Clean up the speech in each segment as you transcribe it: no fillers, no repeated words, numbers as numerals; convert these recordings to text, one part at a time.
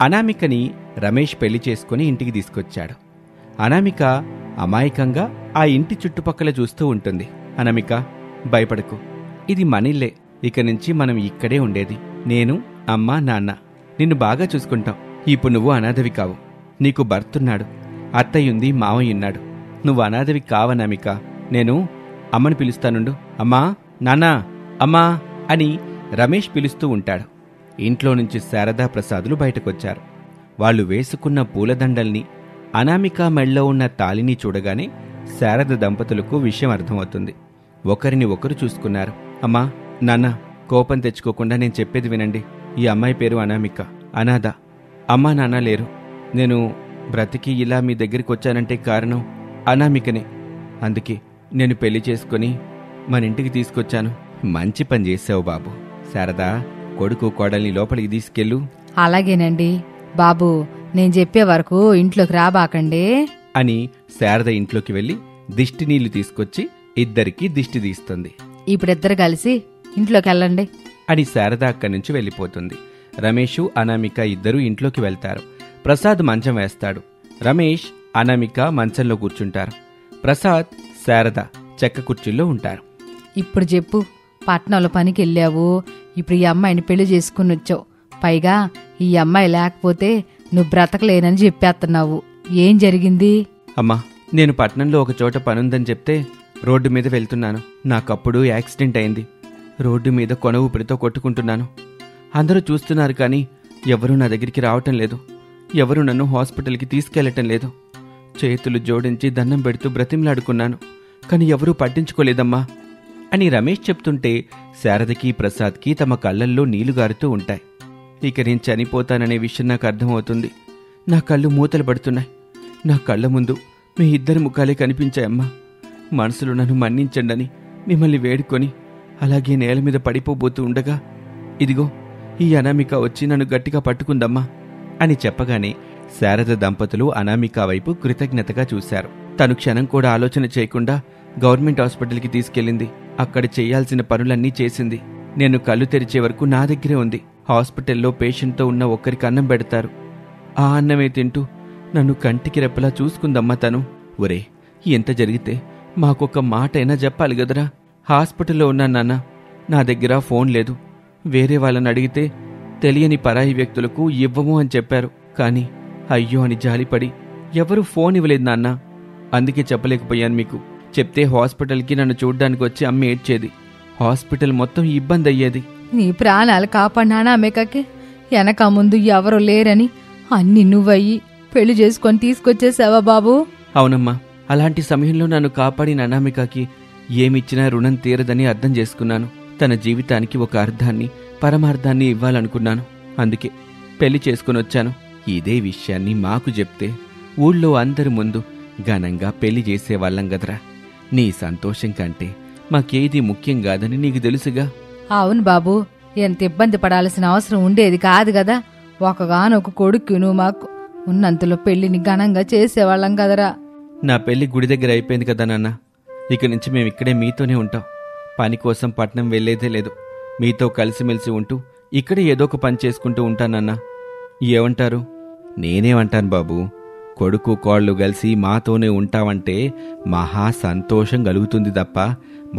అనామికని రమేష్ పెళ్లి చేసుకుని ఇంటికి తీసుకొచ్చాడు. అనామిక అమాయకంగా ఆ ఇంటి చుట్టుపక్కల చూస్తూ ఉంటుంది. అనామిక, భయపడకు, ఇది మనిల్లే. ఇక నుంచి మనం ఇక్కడే ఉండేది. నేను, అమ్మ, నాన్న నిన్ను బాగా చూసుకుంటాం. ఇప్పుడు నువ్వు అనాథవి కావు. నీకు భర్తున్నాడు, అత్తయ్యుంది, మావయ్యున్నాడు. నువ్వు అనాథవి కావనామిక. నేను అమ్మని పిలుస్తానుండు. అమ్మా, నాన్నా, అమ్మా అని రమేష్ పిలుస్తూ ఉంటాడు. ఇంట్లో నుంచి శారదా ప్రసాదులు బయటకొచ్చారు. వాళ్ళు వేసుకున్న పూలదండల్ని, అనామిక మెళ్ళో ఉన్న తాళిని చూడగానే శారద దంపతులకు విషయం అర్థమవుతుంది. ఒకరిని ఒకరు చూసుకున్నారు. అమ్మా, నాన్న, కోపం తెచ్చుకోకుండా నేను చెప్పేది వినండి. ఈ అమ్మాయి పేరు అనామిక, అనాథ. అమ్మా నాన్న లేరు. నేను బ్రతికి ఇలా మీ దగ్గరికి వచ్చానంటే కారణం అనామికనే. అందుకే నేను పెళ్లి చేసుకుని మన ఇంటికి తీసుకొచ్చాను. మంచి పని చేసావు బాబు. శారదా, కొడుకు కోడల్ని లోపలికి తీసుకెళ్ళు. అలాగేనండి బాబు, నేను చెప్పే వరకు ఇంట్లోకి రాబాకండి అని శారద ఇంట్లోకి వెళ్లి దిష్టి నీళ్లు తీసుకొచ్చి ఇద్దరికీ దిష్టి తీస్తుంది. ఇప్పుడిద్దరు కలిసి ఇంట్లోకి వెళ్ళండి అని శారద అక్కడి నుంచి వెళ్ళిపోతుంది. రమేషు, అనామిక ఇద్దరూ ఇంట్లోకి వెళ్తారు. ప్రసాద్ మంచం వేస్తాడు. రమేష్, అనామిక మంచంలో కూర్చుంటారు. ప్రసాద్, శారద చెక్క కుర్చీల్లో ఉంటారు. ఇప్పుడు చెప్పు, పట్నంలో పనికి వెళ్ళావు, ఇప్పుడు ఈ అమ్మాయిని పెళ్లి చేసుకుని వచ్చావు. పైగా ఈ అమ్మాయి లేకపోతే నువ్వు బ్రతకలేనని చెప్పేస్తున్నావు. ఏం జరిగింది? అమ్మా, నేను పట్నంలో ఒక చోట పనుందని చెప్తే రోడ్డు మీద వెళ్తున్నాను. నాకప్పుడు యాక్సిడెంట్ అయింది. రోడ్డు మీద కొన ఊపిరితో కొట్టుకుంటున్నాను. అందరూ చూస్తున్నారు కానీ ఎవరూ నా దగ్గరికి రావటం లేదు. ఎవరూ నన్ను హాస్పిటల్కి తీసుకెళ్లటం లేదు. చేతులు జోడించి దండం పెడుతూ బ్రతిమలాడుకున్నాను, కానీ ఎవరూ పట్టించుకోలేదమ్మా అని రమేష్ చెప్తుంటే శారదకి, ప్రసాద్కి తమ కళ్ళల్లో నీళ్లుగారుతూ ఉంటాయి. ఇక నేను చనిపోతాననే విషయం నాకు అర్థమవుతుంది. నా కళ్ళు మూతలు పడుతున్నాయి. నా కళ్ళ ముందు మీ ఇద్దరి ముఖాలే కనిపించాయమ్మా. మనసులో నన్ను మన్నించండని మిమ్మల్ని వేడుకొని అలాగే నేల మీద పడిపోబోతూ ఉండగా ఇదిగో ఈ అనామిక వచ్చి నన్ను గట్టిగా పట్టుకుందమ్మా అని చెప్పగానే శారద దంపతులు అనామిక వైపు కృతజ్ఞతగా చూశారు. తను క్షణం కూడా ఆలోచన చేయకుండా గవర్నమెంట్ హాస్పిటల్కి తీసుకెళ్ళింది. అక్కడ చేయాల్సిన పనులన్నీ చేసింది. నేను కళ్ళు తెరిచే వరకు నా దగ్గరే ఉంది. హాస్పిటల్లో పేషెంట్తో ఉన్న ఒక్కరికి అన్నం పెడతారు. ఆ అన్నమే తింటూ నన్ను కంటికి రెప్పలా చూసుకుందమ్మా తను. ఒరే, ఎంత జరిగితే మాకొక మాట అయినా చెప్పాలి గదరా. హాస్పిటల్లో ఉన్నా నాన్న, నా దగ్గర ఫోన్ లేదు. వేరే వాళ్ళని అడిగితే తెలియని పరాయి వ్యక్తులకు ఇవ్వము అని చెప్పారు. కానీ అయ్యో అని జాలిపడి ఎవరూ ఫోన్ ఇవ్వలేదు నాన్న. అందుకే చెప్పలేకపోయాను మీకు. చెప్తే హాస్పిటల్కి నన్ను చూడ్డానికి వచ్చి అమ్మ ఏడ్చేది. హాస్పిటల్ మొత్తం ఇబ్బంది అయ్యేది. నీ ప్రాణాలు కాపాడినానా అమ్మేకకి? వెనక ముందు ఎవరూ లేరని అన్ని నువ్వయ్యి పెళ్లి చేసుకొని తీసుకొచ్చేసావా బాబు? అవునమ్మా, అలాంటి సమయంలో నన్ను కాపాడిన అనామికకి ఏమిచ్చినా రుణం తీరదని అర్థం చేసుకున్నాను. తన జీవితానికి ఒక అర్థాన్ని, పరమార్థాన్ని ఇవ్వాలనుకున్నాను. అందుకే పెళ్లి చేసుకుని వచ్చాను. ఇదే విషయాన్ని మాకు చెప్తే ఊళ్ళో అందరి ముందు ఘనంగా పెళ్లి చేసేవాళ్ళం గదరా. నీ సంతోషం కంటే మాకేది ముఖ్యం కాదని నీకు తెలుసుగా. అవును బాబు, ఎంత ఇబ్బంది పడాల్సిన అవసరం ఉండేది కాదు కదా. ఒకగానొక కొడుకు నువ్వు మాకు ఉన్నంతలో పెళ్లిని ఘనంగా చేసేవాళ్ళం కదరా. నా పెళ్లి గుడి దగ్గర అయిపోయింది కదా నాన్న. ఇక నుంచి మేము ఇక్కడే మీతోనే ఉంటాం. పని కోసం పట్నం వెళ్లేదే లేదు. మీతో కలిసిమెలిసి ఉంటూ ఇక్కడే ఏదో ఒక పని చేసుకుంటూ ఉంటానన్నా. ఏమంటారు? నేనేమంటాను బాబు, కొడుకు కోళ్ళు కలిసి మాతోనే ఉంటావంటే మహా సంతోషం కలుగుతుంది తప్ప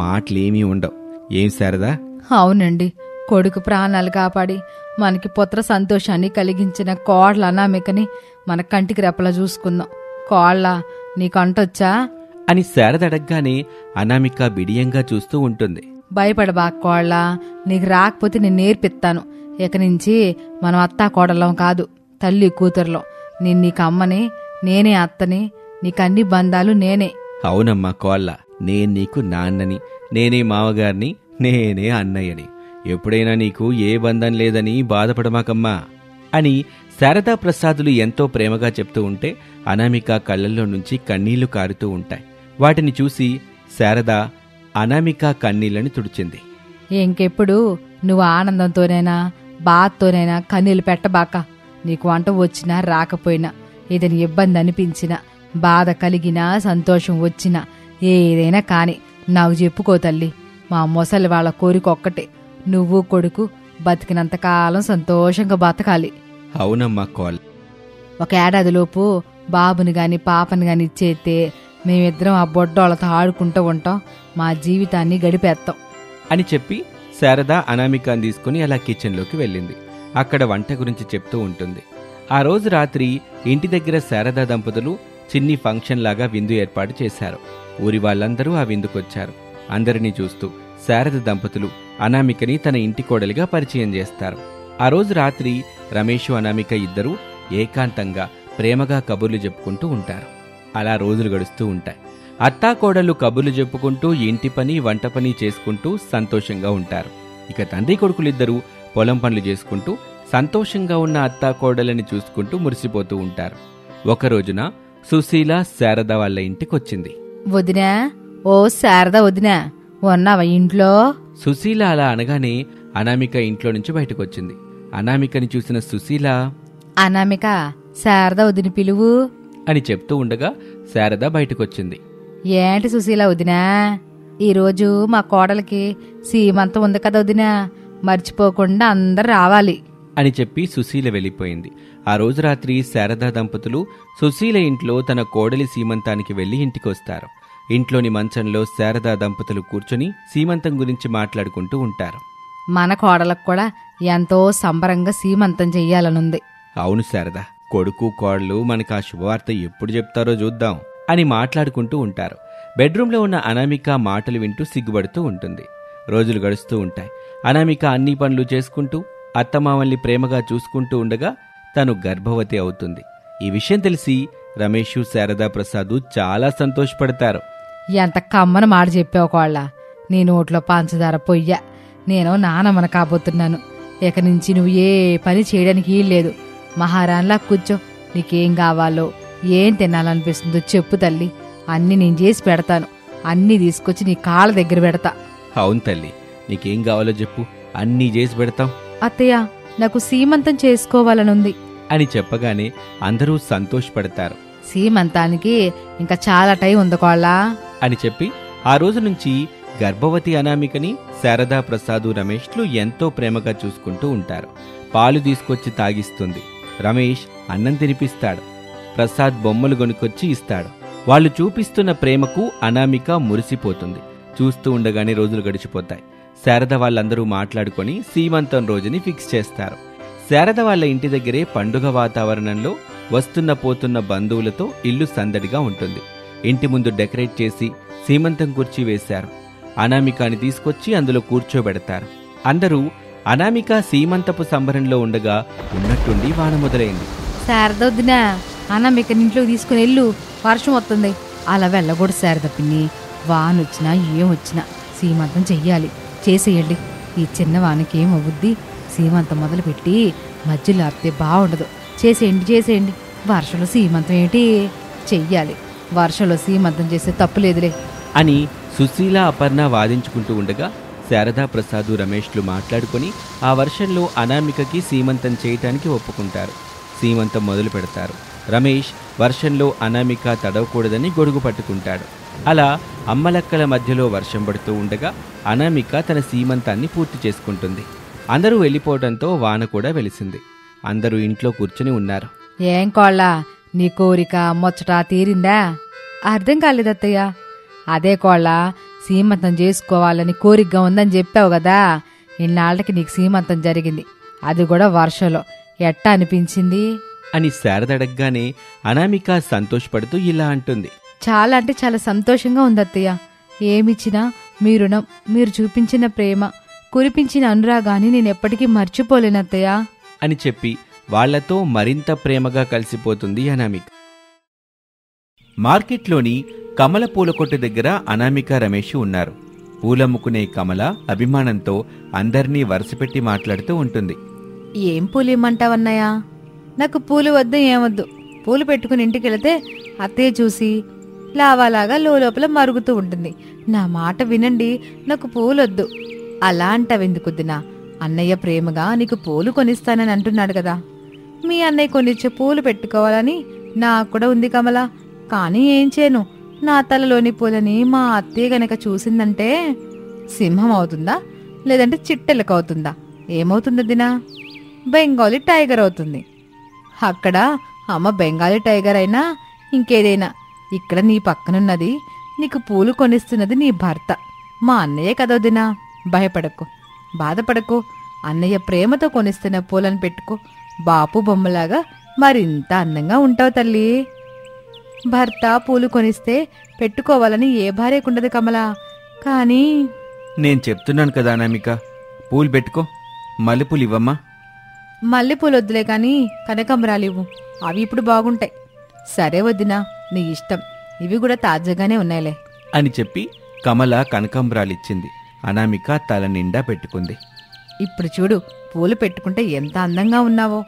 మాటలేమీ ఉండవు. ఏం శారదా? అవునండి, కొడుకు ప్రాణాలు కాపాడి మనకి పుత్ర సంతోషాన్ని కలిగించిన కోళ్ళ అనామికని మన కంటికి రెప్పలా చూసుకుందాం. కోళ్ళ నీకంటొచ్చా అని శారద అడగగానే అనామిక బిడియంగా చూస్తూ ఉంటుంది. భయపడబా కోళ్ళ, నీకు రాకపోతే నేను నేర్పిస్తాను. ఇక నుంచి మనం అత్తా కోడలం కాదు, తల్లి కూతురులో. నేను నీకు అమ్మని, నేనే అత్తని, నీకన్ని బంధాలు నేనే. అవునమ్మా కోళ్ళ, నేను నీకు నాన్నని, నేనే మావగారిని, నేనే అన్నయ్యని. ఎప్పుడైనా నీకు ఏ బంధం లేదని బాధపడమాకమ్మా అని శారదా ప్రసాదులు ఎంతో ప్రేమగా చెప్తూ ఉంటే అనామిక కళ్ళల్లో నుంచి కన్నీళ్లు కారుతూ ఉంటాయి. వాటిని చూసి శారద అనామిక కన్నీళ్లని తుడిచింది. ఇంకెప్పుడు నువ్వు ఆనందంతోనైనా బాధతోనైనా కన్నీళ్లు పెట్టబాక. నీకు వంట వచ్చినా రాకపోయినా, ఏదైనా ఇబ్బంది అనిపించినా, బాధ కలిగినా, సంతోషం వచ్చినా, ఏదైనా కాని నాకు చెప్పుకో తల్లి. మా ముసలి వాళ్ళ కోరిక ఒక్కటే, నువ్వు కొడుకు బతికినంతకాలం సంతోషంగా బతకాలి. అవునమ్మా కోల్. ఒక ఏడాదిలోపు బాబుని గాని పాపని గాని ఇచ్చేస్తే మేమిద్దరం ఆ బొడ్డోళ్ళతో ఆడుకుంటూ ఉంటాం, మా జీవితాన్ని గడిపేస్తాం అని చెప్పి శారద అనామికాని తీసుకుని అలా కిచెన్లోకి వెళ్ళింది. అక్కడ వంట గురించి చెప్తూ ఉంటుంది. ఆ రోజు రాత్రి ఇంటి దగ్గర శారదా దంపతులు చిన్ని ఫంక్షన్ లాగా విందు ఏర్పాటు చేశారు. ఊరి వాళ్ళందరూ ఆ విందుకొచ్చారు. అందరినీ చూస్తూ శారద దంపతులు అనామికని తన ఇంటి కోడలిగా పరిచయం చేస్తారు. ఆ రోజు రాత్రి రమేషు అనామిక ఇద్దరూ ఏకాంతంగా ప్రేమగా కబుర్లు చెప్పుకుంటూ ఉంటారు. అలా రోజులు గడుస్తూ ఉంటాయి. అత్తాకోడళ్ళు కబుర్లు చెప్పుకుంటూ ఇంటి పని వంట పని చేసుకుంటూ సంతోషంగా ఉంటారు. ఇక తండ్రి కొడుకులిద్దరూ పొలం పనులు చేసుకుంటూ సంతోషంగా ఉన్న అత్తాకోడలని చూసుకుంటూ మురిసిపోతూ ఉంటారు. ఒకరోజున సుశీల శారద వాళ్ళ ఇంటికొచ్చింది. వదినా, ఓ శారదా వదినా, ఉన్నావా ఇంట్లో? సుశీల అలా అనగానే అనామిక ఇంట్లో నుంచి బయటకొచ్చింది. అనామికని చూసిన సుశీల, అనామిక, శారదా వదిని పిలువు అని చెప్తూ ఉండగా శారద బయటకొచ్చింది. ఏంటి సుశీల వదినా, ఈరోజు మా కోడలికి సీమంతం ఉంది కదా వదినా, మర్చిపోకుండా అందరు రావాలి అని చెప్పి సుశీల వెళ్ళిపోయింది. ఆ రోజు రాత్రి శారదా దంపతులు సుశీల ఇంట్లో తన కోడలి సీమంతానికి వెళ్లి ఇంటికొస్తారు. ఇంట్లోని మంచంలో శారదా దంపతులు కూర్చొని సీమంతం గురించి మాట్లాడుకుంటూ ఉంటారు. మన కోడలకు కూడా ఎంతో సంబరంగా సీమంతం చెయ్యాలనుంది. అవును శారదా, కొడుకు కోడలు మనకు ఆ శుభవార్త ఎప్పుడు చెప్తారో చూద్దాం అని మాట్లాడుకుంటూ ఉంటారు. బెడ్రూమ్లో ఉన్న అనామిక మాటలు వింటూ సిగ్గుపడుతూ ఉంటుంది. రోజులు గడుస్తూ ఉంటాయి. అనామిక అన్ని పనులు చేసుకుంటూ అత్తమామల్ని ప్రేమగా చూసుకుంటూ ఉండగా తను గర్భవతి అవుతుంది. ఈ విషయం తెలిసి రమేషు శారదా ప్రసాదు చాలా సంతోషపడతారు. ఎంత కమ్మన మాట చెప్పావు కోళ్ళ, నీ నోట్లో పంచదార పొయ్య. నేను నానమ్మన కాబోతున్నాను. ఇక నుంచి నువ్వు ఏ పని చేయడానికి లేదు. మహారాణిలా కూర్చో. నీకేం కావాలో, ఏం తినాలనిపిస్తుందో చెప్పు తల్లి, అన్నీ నేను చేసి పెడతాను. అన్నీ తీసుకొచ్చి నీ కాళ్ళ దగ్గర పెడతా. అవును తల్లి, నీకేం కావాలో చెప్పు, అన్నీ చేసి పెడతాం. అత్తయ్య, నాకు సీమంతం చేసుకోవాలనుంది అని చెప్పగానే అందరూ సంతోషపడతారు. సీమంతానికి ఇంకా చాలా టైం ఉంది కోళ్ళ అని చెప్పి ఆ రోజు నుంచి గర్భవతి అనామికని శారదా ప్రసాదు రమేష్లు ఎంతో ప్రేమగా చూసుకుంటూ ఉంటారు. పాలు తీసుకొచ్చి తాగిస్తుంది. రమేష్ అన్నం తినిపిస్తాడు. ప్రసాద్ బొమ్మలు కొనుక్కొచ్చి ఇస్తాడు. వాళ్ళు చూపిస్తున్న ప్రేమకు అనామిక మురిసిపోతుంది. చూస్తూ ఉండగానే రోజులు గడిచిపోతాయి. శారద వాళ్ళందరూ మాట్లాడుకొని సీమంతం రోజుని ఫిక్స్ చేస్తారు. శారద వాళ్ళ ఇంటి దగ్గరే పండుగ వాతావరణంలో వస్తున్న పోతున్న బంధువులతో ఇల్లు సందడిగా ఉంటుంది. ఇంటి ముందు డెకరేట్ చేసి సీమంతం కుర్చీ వేశారు. అనామికాని తీసుకొచ్చి అందులో కూర్చోబెడతారు. అందరూ అనామిక సీమంతపు సంబరంలో ఉండగా ఉన్నట్టుండి వాన మొదలైంది. శారదొద్దునా, అనామిక ఇంట్లోకి తీసుకుని వెళ్ళు, వర్షం వస్తుంది. అలా వెళ్ళకూడదు శారద పిన్ని, వానొచ్చినా ఏమొచ్చినా సీమంతం చెయ్యాలి, చేసేయండి. ఈ చిన్న వానకి ఏమవుద్ది, సీమంతం మొదలుపెట్టి మధ్యలో ఆపితే బాగుండదు. చేసేయండి. వర్షంలో సీమంతం ఏంటి, చెయ్యాలి. వర్షంలో సీమంతం చేస్తే తప్పులేదులే అని సుశీల అపర్ణ వాదించుకుంటూ ఉండగా శారదా ప్రసాదు రమేష్లు మాట్లాడుకొని ఆ వర్షంలో అనామికకి సీమంతం చేయటానికి ఒప్పుకుంటారు. సీమంతం మొదలు పెడతారు. రమేష్ వర్షంలో అనామిక తడవకూడదని గొడుగు పట్టుకుంటాడు. అలా అమ్మలక్కల మధ్యలో వర్షం పడుతూ ఉండగా అనామిక తన సీమంతాన్ని పూర్తి చేసుకుంటుంది. అందరూ వెళ్ళిపోవడంతో వాన కూడా వెలిసింది. అందరూ ఇంట్లో కూర్చుని ఉన్నారు. ఏం కోళ్ళ, నీ కోరిక ముచ్చట తీరిందా? అర్థం కాలేదత్తయ్య. అదే కోళ్ళ, సీమంతం చేసుకోవాలని కోరికగా ఉందని చెప్పావు కదా, ఇన్నాళ్ళకి నీకు సీమంతం జరిగింది, అది కూడా వర్షంలో. ఎట్టా అనిపించింది అని శారద అడగగానే అనామిక సంతోషపడుతూ ఇలా అంటుంది. చాలా అంటే చాలా సంతోషంగా ఉంది అత్తయ్య. ఏమిచ్చినా మీ రుణం, మీరు చూపించిన ప్రేమ, కురిపించిన అనురాగాన్ని నేనెప్పటికీ మర్చిపోలేనత్తయ్య అని చెప్పి వాళ్లతో మరింత ప్రేమగా కలిసిపోతుంది అనామిక. మార్కెట్లోని కమల పూల కొట్టు దగ్గర అనామిక రమేష్ ఉన్నారు. పూలమ్ముకునే కమల అభిమానంతో అందర్నీ వరుసపెట్టి మాట్లాడుతూ ఉంటుంది. ఏం పూలు ఇమ్మంటావన్నయ్యా? నాకు పూలు వద్దు, ఏమొద్దు. పూలు పెట్టుకుని ఇంటికెళితే అత్తయ్య చూసి లావాలాగా లోపల మరుగుతూ ఉంటుంది. నా మాట వినండి, నాకు పూలొద్దు. అలా అంటావెందుకుద్దినా? అన్నయ్య ప్రేమగా నీకు పూలు కొనిస్తానని అంటున్నాడు కదా. మీ అన్నయ్య కొనిచ్చే పూలు పెట్టుకోవాలని నాకు కూడా ఉంది కమల. కానీ ఏం చేయను, నా తలలోని పూలని మా అత్తయ్య గనక చూసిందంటే సింహం అవుతుందా, లేదంటే చిట్టెలక అవుతుందా, ఏమవుతుందా దినా? బెంగాలీ టైగర్ అవుతుంది. అక్కడ అమ్మ బెంగాలీ టైగర్ అయినా ఇంకేదైనా, ఇక్కడ నీ పక్కనున్నది, నీకు పూలు కొనిస్తున్నది నీ భర్త, మా అన్నయ్య కదొదినా. భయపడకు, బాధపడకు, అన్నయ్య ప్రేమతో కొనిస్తున్న పూలను పెట్టుకో. బాపు బొమ్మలాగా మరింత అందంగా ఉంటావు తల్లి. భర్త పూలు కొనిస్తే పెట్టుకోవాలని ఏ భార్యకుండదు కమలా. కానీ నేను చెప్తున్నాను కదా అనామిక, పూలు పెట్టుకో. మల్లెపూలు ఇవ్వమ్మా. మల్లెపూలు వద్దులే కాని కనకాంబరాలివ్వు, అవి ఇప్పుడు బాగుంటాయి. సరే వదినా, నీ ఇష్టం, ఇవి కూడా తాజాగానే ఉన్నాయిలే అని చెప్పి కమల కనకాంబరాలిచ్చింది. అనామిక తల నిండా పెట్టుకుంది. ఇప్పుడు చూడు, పూలు పెట్టుకుంటే ఎంత అందంగా ఉన్నావో.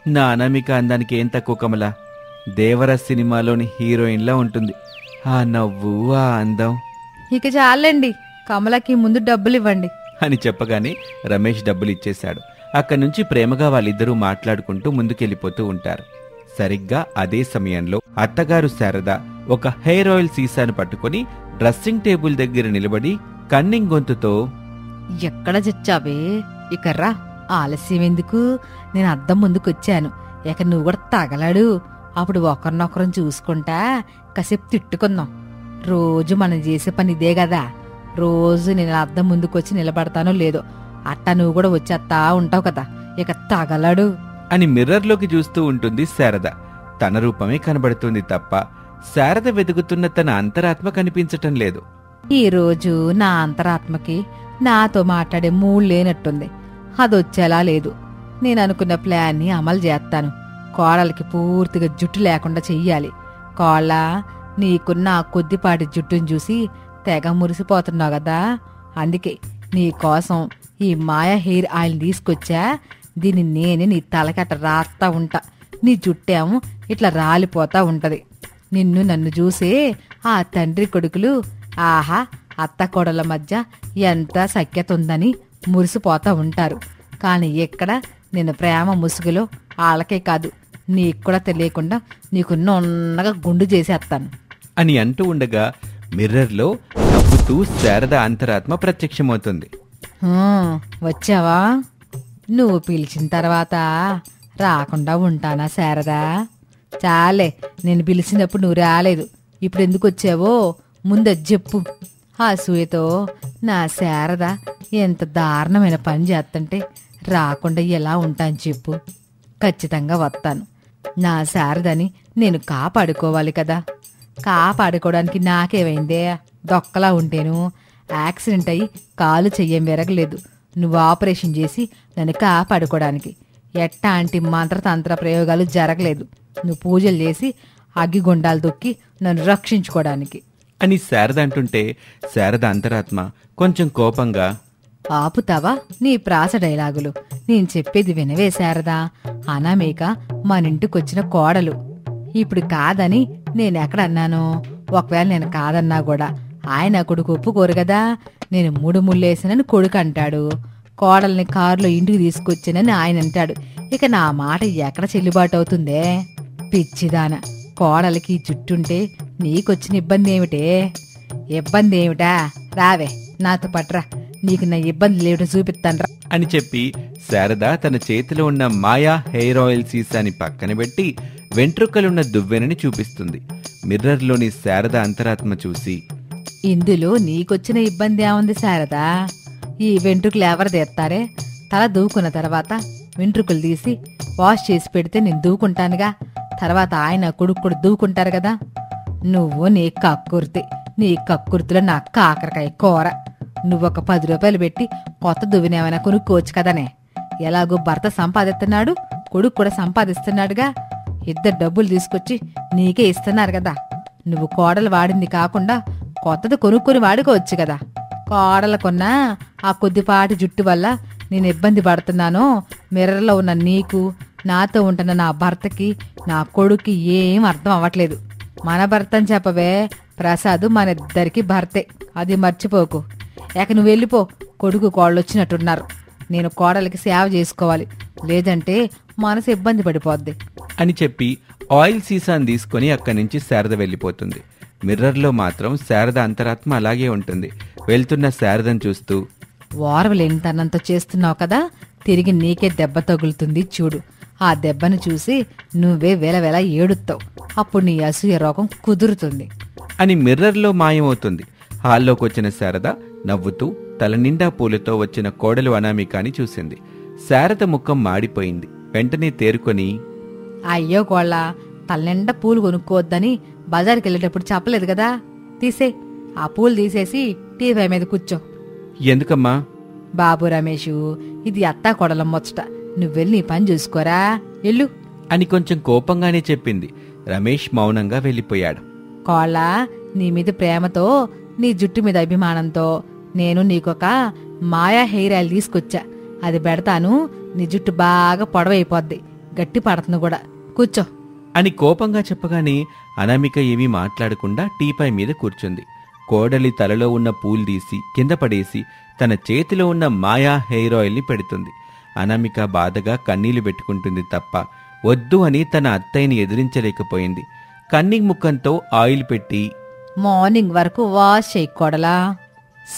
నా అనామిక అందానికి ఏం తక్కువ కమల. దేవర సినిమాలోని హీరోయిన్లా ఉంటుంది. ఆ నవ్వు, ఆ అందం. ఇక చాలండి, కమలకి ముందు డబ్బులివ్వండి అని చెప్పగానే రమేష్ డబ్బులిచ్చేశాడు. అక్కడి నుంచి ప్రేమగా వాళ్ళిద్దరూ మాట్లాడుకుంటూ ముందుకెళ్ళిపోతూ ఉంటారు. సరిగ్గా అదే సమయంలో అత్తగారు శారద ఒక హెయిర్ ఆయిల్ సీసాను పట్టుకుని డ్రెస్సింగ్ టేబుల్ దగ్గర నిలబడి కన్నింగ్ గొంతుతో, ఎక్కడ చచ్చావే, ఇక రా, ఆలస్యం ఎందుకు, నేను అద్దం ముందుకొచ్చాను, ఇక నువ్వు కూడా తగలాడు, అప్పుడు ఒకరినొకరం చూసుకుంటా కాసేపు తిట్టుకుందాం. రోజు మనం చేసే పని ఇదే కదా, రోజు నేను అద్దం ముందుకొచ్చి నిలబడతానో లేదో, అట్టా నువ్వు కూడా వచ్చేస్తా ఉంటావు కదా, ఇక తగలడు అని మిర్రర్లోకి చూస్తూ ఉంటుంది శారద. తన రూపమే కనబడుతుంది తప్ప శారద వెతుకుతున్న తన అంతరాత్మ కనిపించటం లేదు. ఈరోజు నా అంతరాత్మకి నాతో మాట్లాడే మూడ్ లేనట్టుంది. అదొచ్చేలా లేదు. నేను అనుకున్న ప్లాన్ని అమలు చేస్తాను. కోడలికి పూర్తిగా జుట్టు లేకుండా చెయ్యాలి. కోళ్ళ, నీకున్న ఆ కొద్దిపాటి జుట్టును చూసి తెగ మురిసిపోతున్నావు కదా, అందుకే నీకోసం ఈ మాయా హెయిర్ ఆయిల్ తీసుకొచ్చా. దీన్ని నేనే నీ తలకట్ట రాస్తా ఉంటా, నీ జుట్టేమో ఇట్లా రాలిపోతా ఉంటది. నిన్ను నన్ను చూసే ఆ తండ్రి కొడుకులు ఆహా అత్త కోడల మధ్య ఎంత సఖ్యత ఉందని మురిసిపోతా ఉంటారు. కాని ఎక్కడ నేను ప్రేమ ముసుగులో వాళ్ళకే కాదు, నీకు కూడా తెలియకుండా నీకు నొన్నగా గుండు చేసేస్తాను అని అంటూ ఉండగా మిర్రర్లో నవ్వుతూ శారద అంతరాత్మ ప్రత్యక్షమవుతుంది. వచ్చావా? నువ్వు పిలిచిన తర్వాత రాకుండా ఉంటానా శారదా? చాలే, నేను పిలిచినప్పుడు నువ్వు రాలేదు, ఇప్పుడు ఎందుకు వచ్చావో ముందది చెప్పు. ఆ సూయతో నా శారద ఎంత దారుణమైన పని చేస్తుంటే రాకుండా ఎలా ఉంటాను చెప్పు. ఖచ్చితంగా వస్తాను. నా శారదని నేను కాపాడుకోవాలి కదా. కాపాడుకోవడానికి నాకేమైందే? దొక్కలా ఉంటేను యాక్సిడెంట్ అయ్యి కాలు చెయ్యం విరగలేదు. నువ్వు ఆపరేషన్ చేసి నన్ను కాపాడుకోవడానికి ఎట్టాంటి మంత్రతంత్ర ప్రయోగాలు జరగలేదు. నువ్వు పూజలు చేసి అగ్గిగొండాలు దొక్కి నన్ను రక్షించుకోవడానికి అని శారద అంటుంటే శారద అంతరాత్మ కొంచెం కోపంగా, ఆపుతావా నీ ప్రాస డైలాగులు? నేను చెప్పేది వినవే శారదా. అనామేక మనింటికొచ్చిన కోడలు. ఇప్పుడు కాదని నేనెక్కడన్నాను? ఒకవేళ నేను కాదన్నా కూడా ఆయన కొడుకు ఒప్పుకోరు కదా. నేను మూడు ముళ్ళేసానని కొడుకు అంటాడు, కోడల్ని కారులో ఇంటికి తీసుకొచ్చానని ఆయన అంటాడు. ఇక నా మాట ఎక్కడ చెల్లుబాటు అవుతుందే? పిచ్చిదాన, కోడలికి జుట్టుంటే నీకొచ్చిన ఇబ్బంది ఏమిటే? ఇబ్బంది ఏమిటా? రావే నాతో పట్రా, నీకు నా ఇబ్బంది లేవిటో చూపిస్తాన్రా అని చెప్పి శారద తన చేతిలో ఉన్న మాయా హెయిర్ ఆయిల్ సీసాని పక్కన పెట్టి వెంట్రుకలున్న దువ్వెనని చూపిస్తుంది. మిర్రర్లోని శారద అంతరాత్మ చూసి, ఇందులో నీకొచ్చిన ఇబ్బంది ఏముంది శారదా? ఈ వెంట్రుకలు ఎవరు తీస్తారే? తల దూకున్న తర్వాత వెంట్రుకలు తీసి వాష్ చేసి పెడితే నేను దూకుంటానుగా. తర్వాత ఆయన కొడుకు కూడా దూకుంటారు కదా. నువ్వు నీ కక్కుర్తి, నీ కక్కుర్తిలో నా కాకరకాయ కూర. నువ్వొక 10 రూపాయలు పెట్టి కొత్త దువ్వెనేమైనా కొనుక్కోవచ్చు కదనే. ఎలాగో భర్త సంపాదిస్తున్నాడు, కొడుకు కూడా సంపాదిస్తున్నాడుగా. ఇద్దరు డబ్బులు తీసుకొచ్చి నీకే ఇస్తున్నారు కదా. నువ్వు కోడలు వాడింది కాకుండా కొత్తది కొనుక్కొని వాడుకోవచ్చు కదా. కోడలకున్న ఆ కొద్దిపాటి జుట్టు వల్ల నేను ఇబ్బంది పడుతున్నానో మిర్రర్లో ఉన్న నీకు, నాతో ఉంటున్న నా భర్తకి, నా కొడుక్కి ఏం అర్థం అవ్వట్లేదు. మన భర్త అని చెప్పవే ప్రసాద్, మన ఇద్దరికి భర్తే, అది మర్చిపోకు. ఇక నువ్వు వెళ్ళిపో, కొడుకు కోళ్ళొచ్చినట్టున్నారు. నేను కోడలికి సేవ చేసుకోవాలి, లేదంటే మనసు ఇబ్బంది పడిపోద్ది అని చెప్పి ఆయిల్ సీసాను తీసుకుని అక్కడి నుంచి శారద వెళ్ళిపోతుంది. మిర్రర్లో మాత్రం శారద అంతరాత్మ అలాగే ఉంటుంది. వెళ్తున్న శారదను చూస్తూ, ఓర్వలేనితనంతో చేస్తున్నావు కదా, తిరిగి నీకే దెబ్బ తగులుతుంది చూడు. ఆ దెబ్బను చూసి నువ్వే వెలవెల ఏడుస్తావు. అప్పుడు నీ అసూయ రోగం కుదురుతుంది అని మిర్రర్లో మాయమవుతుంది. హాల్లోకొచ్చిన శారద నవ్వుతూ తలనిండా పూలతో వచ్చిన కోడలు అనామికాని చూసింది. శారద ముఖం మాడిపోయింది. వెంటనే తేరుకొని, అయ్యో కోళ్ళ, తలనిండా పూలు కొనుక్కోవద్దని బజార్కి వెళ్ళేటప్పుడు చెప్పలేదు కదా, ఆ పూలు తీసేసి టీవీ మీద కూర్చో. ఎందుకమ్మా? బాబు రమేషు, ఇది అత్తా కొడలం ముచ్చట, నువ్వెళ్ళి నీ పని చూసుకోరా, ఎల్లు అని కొంచెం కోపంగానే చెప్పింది. రమేష్ మౌనంగా వెళ్ళిపోయాడు. కోళ్ళ, నీ మీద ప్రేమతో, నీ జుట్టు మీద అభిమానంతో నేను నీకొక మాయా హెయిర్ ఆయిల్ తీసుకొచ్చా. అది పెడతాను, నీ జుట్టు బాగా పొడవైపోద్ది, గట్టి పడుతుంది కూడా, కూర్చో అని కోపంగా చెప్పగానే అనామిక ఏమీ మాట్లాడకుండా టీపై మీద కూర్చుంది. కోడలి తలలో ఉన్న పూలు తీసి కింద పడేసి తన చేతిలో ఉన్న మాయా హెయిర్ ఆయిల్ని పెడుతుంది. అనామిక బాధగా కన్నీళ్లు పెట్టుకుంటుంది తప్ప వద్దు అని తన అత్తయ్యని ఎదిరించలేకపోయింది. కన్నింగ్ ముఖంతో ఆయిల్ పెట్టి, మార్నింగ్ వరకు వాష్ చేయకూడలా.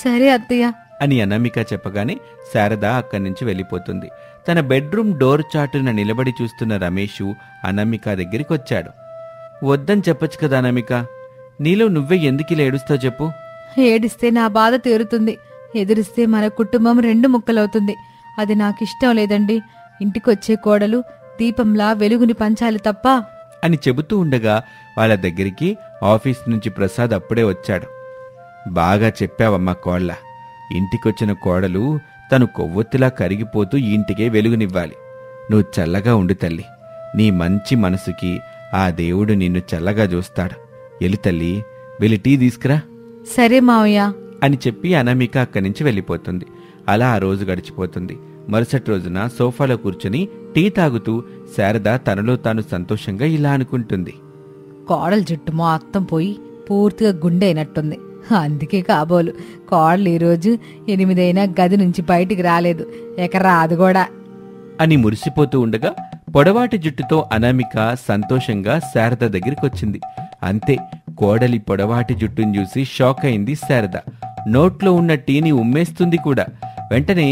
సరే అత్తయ్య అని అనామిక చెప్పగానే శారద అక్కడి నుంచి వెళ్ళిపోతుంది. తన బెడ్రూమ్ డోర్ చాటున నిలబడి చూస్తున్న రమేషు అనామిక దగ్గరికి వచ్చాడు. వద్దని చెప్పొచ్చు కదా అనామిక, నీలో నువ్వే ఎందుకిలా ఏడుస్తావు చెప్పు. ఏడిస్తే నా బాధ తీరుతుంది, ఎదిరిస్తే మన కుటుంబం 2 ముక్కలవుతుంది. అది నాకిష్టం లేదండి. ఇంటికొచ్చే కోడలు దీపంలా వెలుగుని పంచాలి తప్ప అని చెబుతూ ఉండగా వాళ్ళ దగ్గరికి ఆఫీస్ నుంచి ప్రసాద్ అప్పుడే వచ్చాడు. బాగా చెప్పావమ్మా కోళ్ళ, ఇంటికొచ్చిన కోడలు తను కొవ్వొత్తిలా కరిగిపోతూ ఈ ఇంటికే వెలుగునివ్వాలి. నువ్వు చల్లగా ఉండు తల్లి, నీ మంచి మనసుకి ఆ దేవుడు నిన్ను చల్లగా చూస్తాడు. ఎలి తల్లి, వెళ్ళి టీ తీసుకురా. సరే మావయ్య అని చెప్పి అనామిక అక్కడి నుంచి వెళ్ళిపోతుంది. అలా ఆ రోజు గడిచిపోతుంది. మరుసటి రోజున సోఫాలో కూర్చుని టీ తాగుతూ శారద తనలో తాను సంతోషంగా ఇలా అనుకుంటుంది. కోడలు జుట్టు మొత్తం పోయి పూర్తిగా గుండె అయినట్టుంది. అందుకే కాబోలు కోడలు ఈరోజు 8 అయినా గది నుంచి బయటికి రాలేదు, రాదు కూడా అని మురిసిపోతూ ఉండగా పొడవాటి జుట్టుతో అనామిక సంతోషంగా శారద దగ్గరికొచ్చింది. అంతే, కోడలి పొడవాటి జుట్టును చూసి షాక్ అయింది శారద. నోట్లో ఉన్న టీని ఉమ్మేస్తుంది కూడా. వెంటనే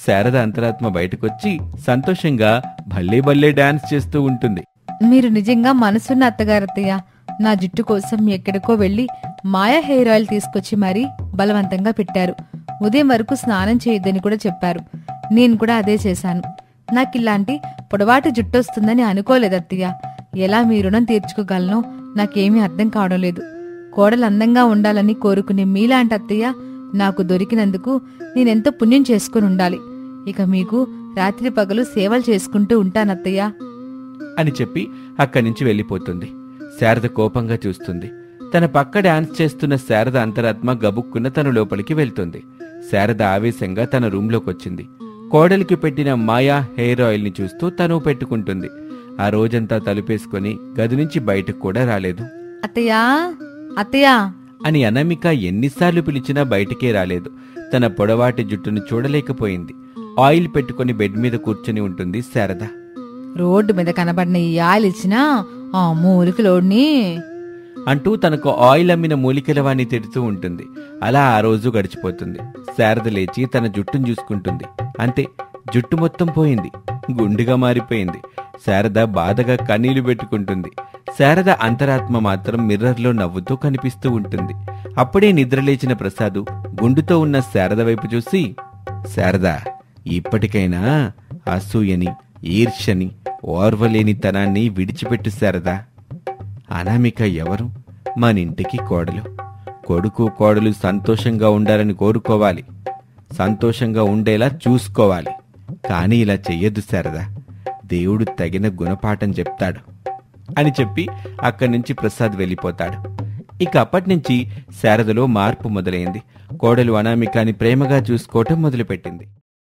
శారద అంతరాత్మ బయటకొచ్చి సంతోషంగా భల్లే భల్లే డాన్స్ చేస్తూ ఉంటుంది. మీరు నిజంగా మనసున్న అత్తగారత్తయ్య. నా జుట్టు కోసం ఎక్కడికో వెళ్లి మాయా హెయిర్ ఆయిల్ తీసుకొచ్చి మరీ బలవంతంగా పెట్టారు. ఉదయం వరకు స్నానం చేయొద్దని కూడా చెప్పారు. నేను కూడా అదే చేశాను. నాకిలాంటి పొడవాటి జుట్టు వస్తుందని అనుకోలేదత్తయ్య. ఎలా మీ రుణం తీర్చుకోగలనో నాకేమీ అర్థం కావడం లేదు. కోడలు అందంగా ఉండాలని కోరుకునే మీలాంటి అత్తయ్య నాకు దొరికినందుకు నేనెంతో పుణ్యం చేసుకుని ఉండాలి. ఇక మీకు రాత్రి పగలు సేవలు చేసుకుంటూ ఉంటానత్తయ్య అని చెప్పి అక్కడి నుంచి వెళ్ళిపోతుంది. శారద కోపంగా చూస్తుంది. తన పక్క డాన్స్ చేస్తున్న శారద అంతరాత్మ గబుక్కున్న తన లోపలికి వెళ్తుంది. శారద ఆవేశంగా తన రూంలోకొచ్చింది. కోడలికి పెట్టిన మాయా హెయిర్ ఆయిల్ ని చూస్తూ తను పెట్టుకుంటుంది. ఆ రోజంతా తలుపేసుకుని గది నుంచి బయటకు కూడా రాలేదు. అత్తయ్యా అత్తయ్యా అని అనామిక ఎన్నిసార్లు పిలిచినా బయటికే రాలేదు. తన పొడవాటి జుట్టును చూడలేకపోయింది. ఆయిల్ పెట్టుకుని బెడ్ మీద కూర్చుని ఉంటుంది శారద. రోడ్డు మీద కనబడిన ఈ ఆయిల్ ఇచ్చినా ఆ మూలికలోడ్ని అంటూ తనకు ఆయిల్ అమ్మిన మూలికలవాణ్ణి తిడుతూ ఉంటుంది. అలా ఆ రోజు గడిచిపోతుంది. శారద లేచి తన జుట్టును చూసుకుంటుంది. అంతే, జుట్టు మొత్తం పోయింది, గుండుగా మారిపోయింది. శారద బాధగా కన్నీళ్లు పెట్టుకుంటుంది. శారద అంతరాత్మ మాత్రం మిర్రర్లో నవ్వుతూ కనిపిస్తూ ఉంటుంది. అప్పుడే నిద్రలేచిన ప్రసాదు గుండుతో ఉన్న శారద వైపు చూసి, శారద, ఇప్పటికైనా అసూయని, ఈర్ష్యని, ఓర్వలేని తనాన్ని విడిచిపెట్టు శారదా. అనామిక ఎవరు? మనింటికి కోడలు. కొడుకు కోడలు సంతోషంగా ఉండాలని కోరుకోవాలి, సంతోషంగా ఉండేలా చూసుకోవాలి. కానీ ఇలా చెయ్యొద్దు శారదా, దేవుడు తగిన గుణపాఠం చెప్తాడు అని చెప్పి అక్కడి నుంచి ప్రసాద్ వెళ్ళిపోతాడు. ఇక అప్పటినుంచి శారదలో మార్పు మొదలైంది. కోడలు అనామికాని ప్రేమగా చూసుకోవటం మొదలుపెట్టింది.